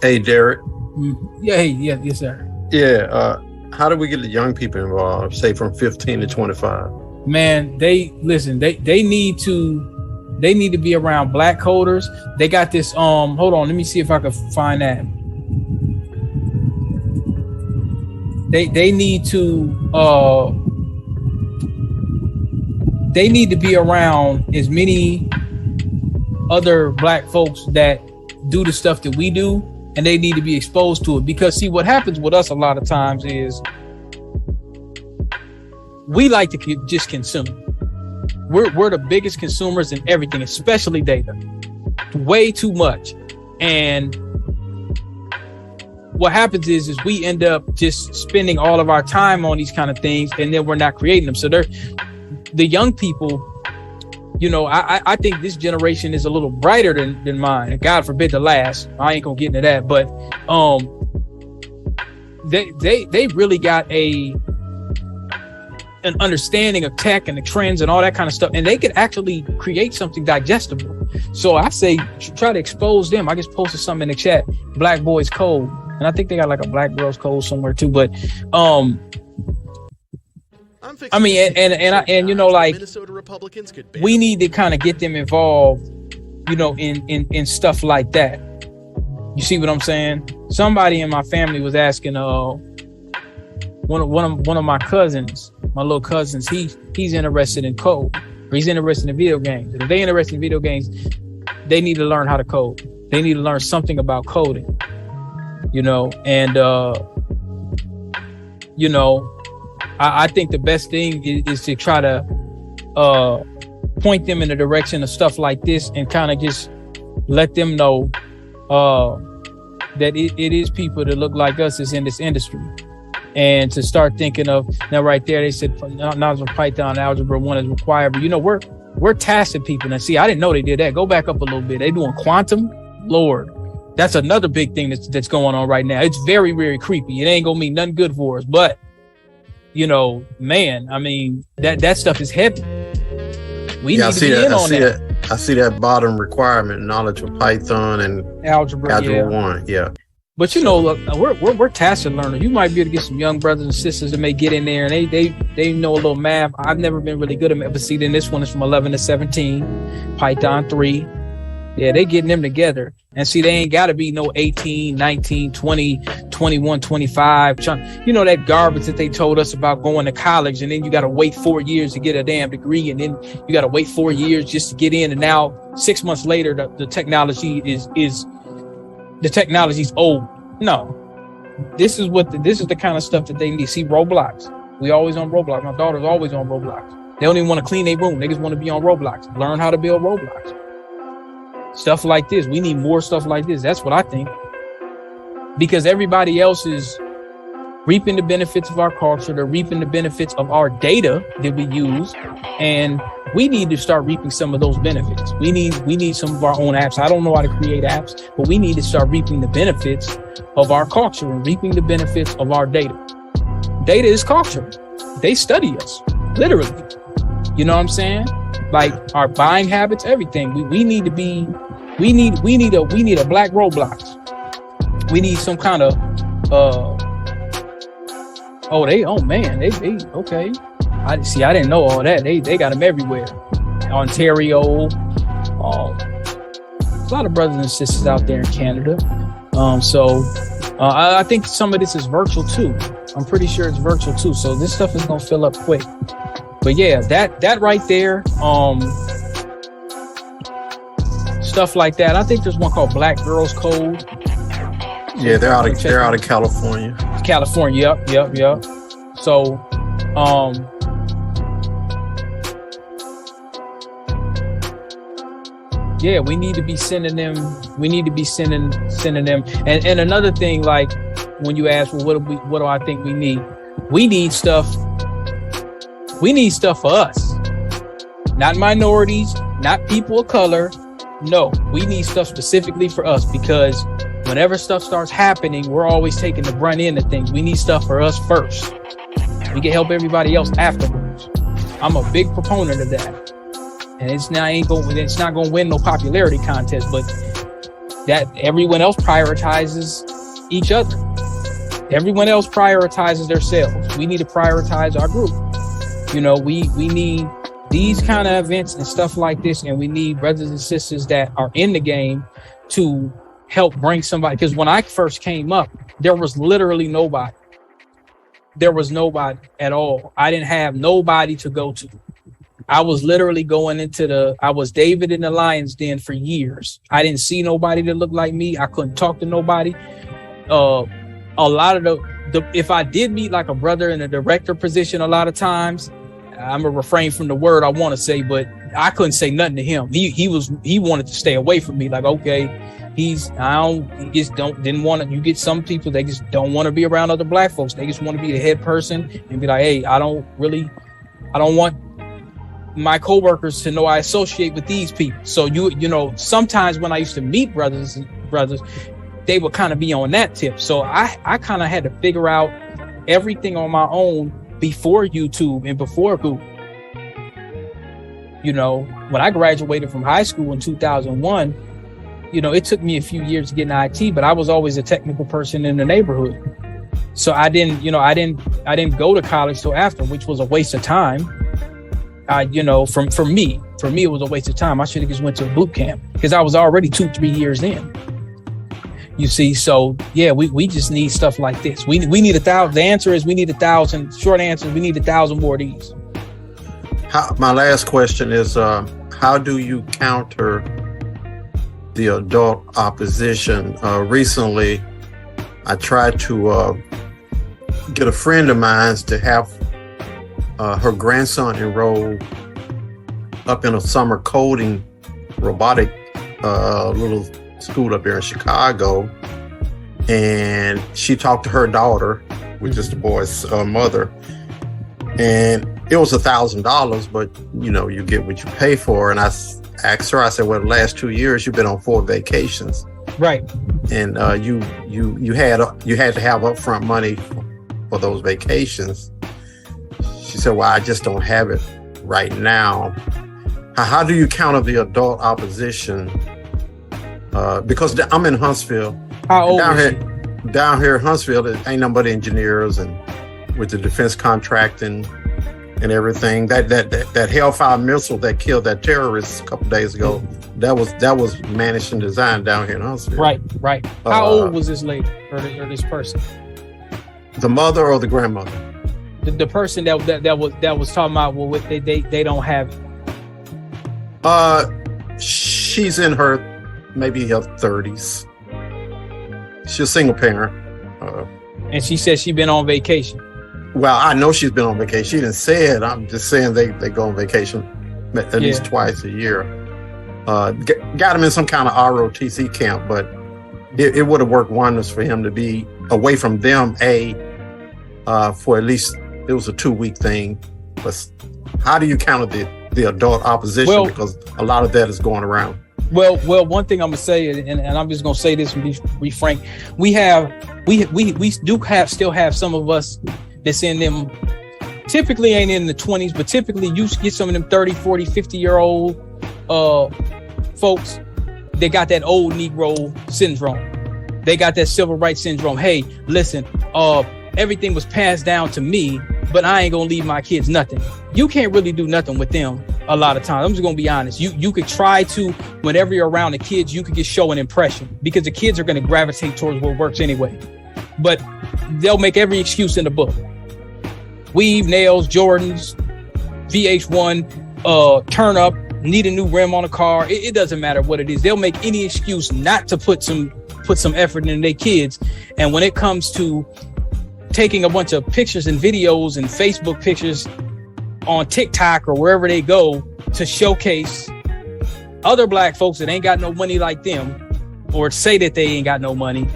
Hey, Derek. Yeah, yes, sir. Yeah, how do we get the young people involved, say from 15 to 25? Man, they need to be around black coders. They got this hold on, let me see if I can find that. They need to be around as many other black folks that do the stuff that we do, and they need to be exposed to it. Because see, what happens with us a lot of times is we like to just consume. We're the biggest consumers in everything, especially data, way too much. And what happens is we end up just spending all of our time on these kind of things, and then we're not creating them. So the young people, you know, I think this generation is a little brighter than mine. And God forbid the last. I ain't gonna get into that, but they really got an understanding of tech and the trends and all that kind of stuff, and they could actually create something digestible. So I say try to expose them. I just posted something in the chat, Black Boys Code, and I think they got like a Black Girls Code somewhere too. But I mean, and you know, like, Minnesota Republicans could we need to kind of get them involved, you know, in stuff like that. You see what I'm saying? Somebody in my family was asking one of my cousins, my little cousins, he's interested in code, or he's interested in video games. And if they're interested in video games, they need to learn how to code. They need to learn something about coding, you know. And you know, I think the best thing is to try to point them in the direction of stuff like this, and kind of just let them know that it is people that look like us is in this industry. And to start thinking of, now right there, they said knowledge of Python algebra 1 is required, but you know, we're tasking people. Now see, I didn't know they did that. Go back up a little bit. They doing quantum. Lord, that's another big thing that's going on right now. It's very, very creepy. It ain't gonna mean nothing good for us, but you know, man, I mean, that stuff is heavy. We need to be in on that. I see that bottom requirement, knowledge of Python and algebra 1. Yeah. But you know, look, we're tacit learners. You might be able to get some young brothers and sisters that may get in there and they know a little math. I've never been really good at math, but see, then this one is from 11 to 17, Python 3. Yeah, they getting them together. And see, they ain't got to be no 18, 19, 20, 21, 25. You know, that garbage that they told us about going to college, and then you got to wait 4 years to get a damn degree, and then you got to wait 4 years just to get in. And now 6 months later, the technology the technology's old. No, this is the kind of stuff that they need. See, Roblox. We always on Roblox. My daughter's always on Roblox. They don't even want to clean their room. They just want to be on Roblox. Learn how to build Roblox. Stuff like this. We need more stuff like this. That's what I think. Because everybody else is reaping the benefits of our culture. They're reaping the benefits of our data that we use. And we need to start reaping some of those benefits. We need some of our own apps. I don't know how to create apps, but we need to start reaping the benefits of our culture and reaping the benefits of our data. Data is culture. They study us, literally. You know what I'm saying? Like our buying habits, everything. We need to be. We need a black Roblox. We need some kind of. They okay. I didn't know all that. They got them everywhere. Ontario. A lot of brothers and sisters out there in Canada. I think some of this is virtual too. I'm pretty sure it's virtual too. So this stuff is gonna fill up quick. But yeah, that right there, stuff like that. I think there's one called Black Girls Code. Yeah, they're out of California. California, yep. So, yeah, we need to be sending them. And another thing, like when you ask, well, what do I think we need? We need stuff. We need stuff for us, not minorities, not people of color. No, we need stuff specifically for us, because whenever stuff starts happening, we're always taking the brunt end of things. We need stuff for us first. We can help everybody else afterwards. I'm a big proponent of that. and it's not going to win no popularity contest, but that everyone else prioritizes each other. Everyone else prioritizes themselves. We need to prioritize our group. You know, we need these kind of events and stuff like this, and we need brothers and sisters that are in the game to help bring somebody. Because when I first came up, there was literally nobody. There was nobody at all. I didn't have nobody to go to. I was literally going I was David in the lion's den for years. I didn't see nobody that looked like me. I couldn't talk to nobody. A lot of the if I did meet like a brother in a director position, a lot of times, I'm gonna refrain from the word I want to say, but I couldn't say nothing to him. He wanted to stay away from me. Like, okay, didn't want to. You get some people, they just don't want to be around other black folks. They just want to be the head person and be like, hey, I don't want my coworkers to know I associate with these people. So you know, sometimes when I used to meet brothers, they would kind of be on that tip. So I kind of had to figure out everything on my own before YouTube and before Google. You know, when I graduated from high school in 2001, you know, it took me a few years to get in IT, but I was always a technical person in the neighborhood. So I didn't go to college till after, which was a waste of time. You know, for me, it was a waste of time. I should have just went to a boot camp because I was already 2-3 years in. You see, so yeah, we just need stuff like this. We need 1,000. The answer is we need 1,000. Short answer is we need 1,000 more of these. My last question is, how do you counter the adult opposition? Recently, I tried to get a friend of mine to have her grandson enrolled up in a summer coding robotic little school up here in Chicago, and she talked to her daughter, which is the boy's mother, and it was $1,000, but you know, you get what you pay for. And I asked her, I said, well, the last 2 years you've been on 4 vacations, right? And you had to have upfront money for those vacations. She said, well, I just don't have it right now. How do you counter the adult opposition? Because I'm in Huntsville. How old is she? Down here in Huntsville, there ain't nothing but engineers, and with the defense contracting and everything. That Hellfire missile that killed that terrorist a couple days ago, that was managed and designed down here in Huntsville. Right. How old was this lady or this person? The mother or the grandmother? The person that was talking about, well, what they don't have it. She's in her maybe her 30s. She's a single parent. And she said she's been on vacation. Well, I know she's been on vacation. She didn't say it. I'm just saying they go on vacation at least twice a year. Got him in some kind of ROTC camp, but it would have worked wonders for him to be away from them, for at least, it was a 2-week thing. But how do you counter the adult opposition? Because a lot of that is going around. Well, one thing I'm gonna say, and I'm just gonna say this and be frank, we still have some of us that's in them, typically ain't in the 20s, but typically you get some of them 30, 40, 50-year-old folks. They got that old Negro syndrome. They got that civil rights syndrome. Hey, listen, everything was passed down to me, but I ain't gonna leave my kids nothing. You can't really do nothing with them a lot of times. I'm just gonna be honest. You could try to, whenever you're around the kids, you could just show an impression, because the kids are gonna gravitate towards what works anyway. But they'll make every excuse in the book. Weave, nails, Jordans, VH1, turn up, need a new rim on a car. It doesn't matter what it is. They'll make any excuse not to put some effort into their kids. And when it comes to taking a bunch of pictures and videos and Facebook pictures on TikTok or wherever they go to showcase other black folks that ain't got no money like them, or say that they ain't got no money,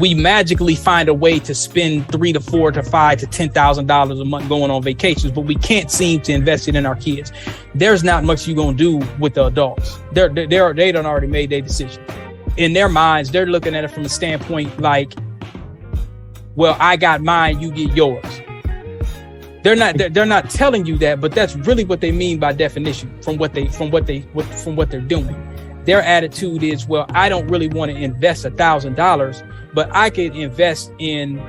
we magically find a way to spend $3,000 to $4,000 to $5,000 to $10,000 a month going on vacations, but we can't seem to invest it in our kids. There's not much you're gonna do with the adults. They done already made their decision. In their minds, they're looking at it from a standpoint like, well, I got mine, you get yours. They're not telling you that, but that's really what they mean by definition from what they're doing. Their attitude is, well, I don't really want to invest $1,000, but I could invest in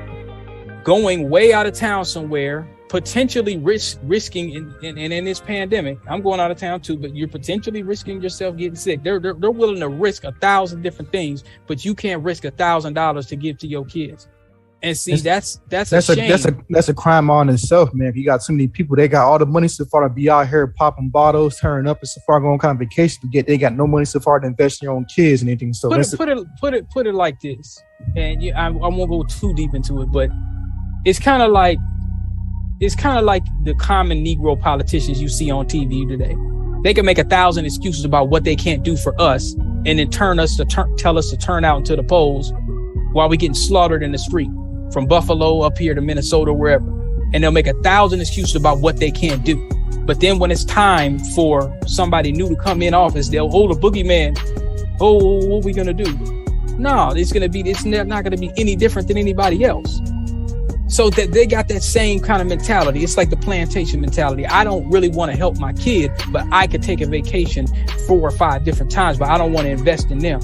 going way out of town somewhere, potentially risking in this pandemic. I'm going out of town too, but you're potentially risking yourself getting sick. They're willing to risk 1,000 different things, but you can't risk $1,000 to give to your kids. And see, that's a shame. That's a crime on itself, man. If you got so many people, they got all the money so far to be out here popping bottles, turning up, and so far going on kind of vacation to get. They got no money so far to invest in your own kids and anything. So put it like this, and I won't go too deep into it, but it's kind of like the common Negro politicians you see on TV today. They can make 1,000 excuses about what they can't do for us, and then tell us to turn out into the polls while we getting slaughtered in the street. From Buffalo up here to Minnesota, wherever. And they'll make 1,000 excuses about what they can't do. But then when it's time for somebody new to come in office, they'll, the boogeyman, what are we going to do? No, it's not going to be any different than anybody else. So that they got that same kind of mentality. It's like the plantation mentality. I don't really want to help my kid, but I could take a vacation 4 or 5 different times, but I don't want to invest in them.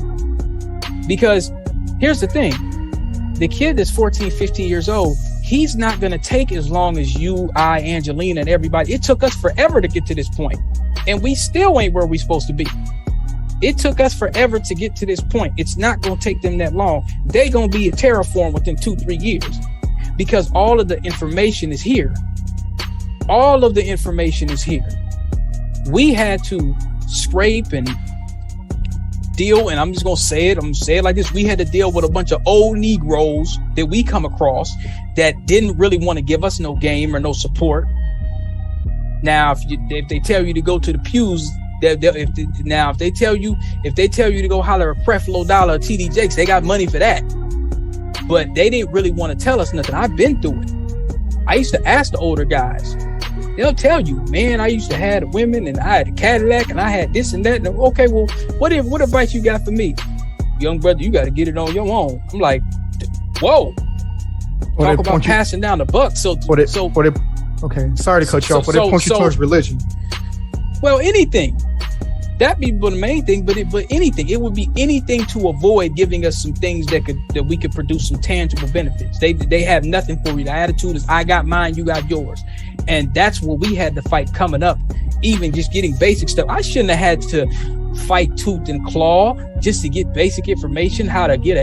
Because here's the thing. The kid that's 14, 15 years old, he's not going to take as long as you, I, Angelina, and everybody. It took us forever to get to this point, and we still ain't where we're supposed to be. It took us forever to get to this point. It's not going to take them that long. They're going to be a terraform within 2-3 years because all of the information is here. All of the information is here. We had to scrape and deal, and I'm just gonna say it like this. We had to deal with a bunch of old Negroes that we come across that didn't really want to give us no game or no support. Now, if they tell you to go to the pews, if they tell you to go holler a Creflo Dollar or TD Jakes, they got money for that. But they didn't really want to tell us nothing. I've been through it. I used to ask the older guys. They'll tell you, man, I used to have the women and I had a Cadillac and I had this and that. And okay, well, what advice you got for me? Young brother, you got to get it on your own. I'm like, whoa. Talk about passing down the buck. Okay, sorry to cut you off, but it points you towards religion. Well, anything. That'd be the main thing, but anything. It would be anything to avoid giving us some things that we could produce some tangible benefits. They have nothing for you. The attitude is, I got mine, you got yours. And that's what we had to fight coming up. Even just getting basic stuff. I shouldn't have had to fight tooth and claw just to get basic information, how to get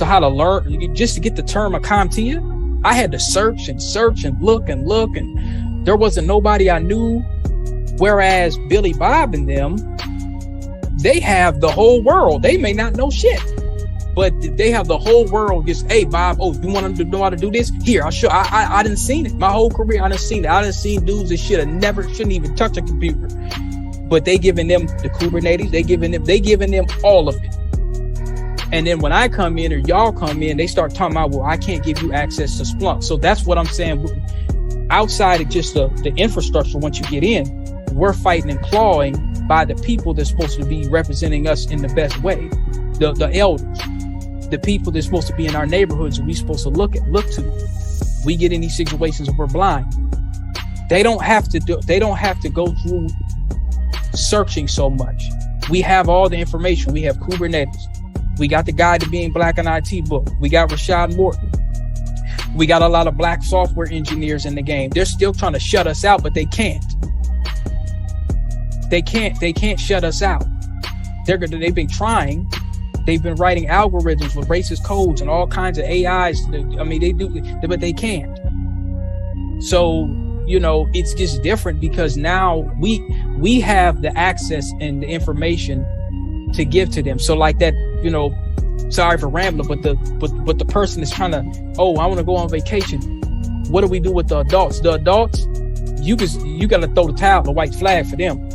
how to learn, just to get the term of CompTIA. I had to search and look, and there wasn't nobody I knew. Whereas Billy Bob and them, they have the whole world. They may not know shit, but they have the whole world. Just, hey, Bob, you want them to know how to do this? Here, I'll show. I didn't seen it. My whole career, I didn't seen it. I didn't seen dudes that shouldn't even touch a computer. But they giving them the Kubernetes. They giving them all of it. And then when I come in or y'all come in, they start talking about, well, I can't give you access to Splunk. So that's what I'm saying. Outside of just the infrastructure, once you get in, we're fighting and clawing by the people that's supposed to be representing us in the best way. The elders, the people that's supposed to be in our neighborhoods, we supposed to look to. We get in these situations and we're blind. They don't have to go through searching so much. We have all the information. We have Kubernetes. We got the Guide to Being Black in IT book. We got Rashad Morton. We got a lot of black software engineers in the game. They're still trying to shut us out, but they can't. They can't shut us out. They've been trying. They've been writing algorithms with racist codes and all kinds of AIs. I mean, they do, but they can't. So, it's just different because now we have the access and the information to give to them. So like that, sorry for rambling, but the person is trying to, I want to go on vacation. What do we do with the adults? The adults, you got to throw the towel, the white flag for them.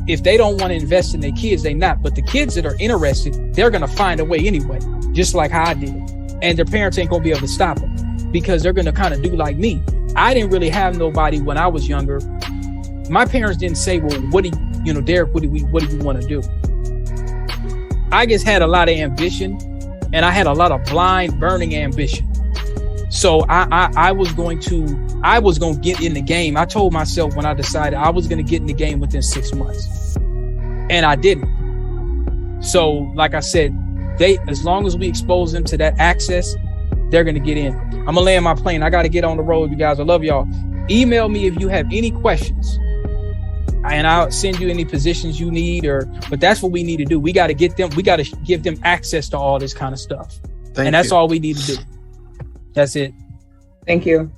If they don't want to invest in their kids, they not. But the kids that are interested, they're going to find a way anyway, just like how I did. And their parents ain't going to be able to stop them because they're going to kind of do like me. I didn't really have nobody when I was younger. My parents didn't say, well, Derek, what do you want to do? I just had a lot of ambition, and I had a lot of blind, burning ambition. So I was going to get in the game. I told myself when I decided I was going to get in the game within 6 months, and I didn't. So like I said, as long as we expose them to that access, they're going to get in. I'm going to land my plane. I got to get on the road, you guys. I love y'all. Email me if you have any questions, and I'll send you any positions you need, but that's what we need to do. We got to give them access to all this kind of stuff. That's all we need to do. That's it. Thank you.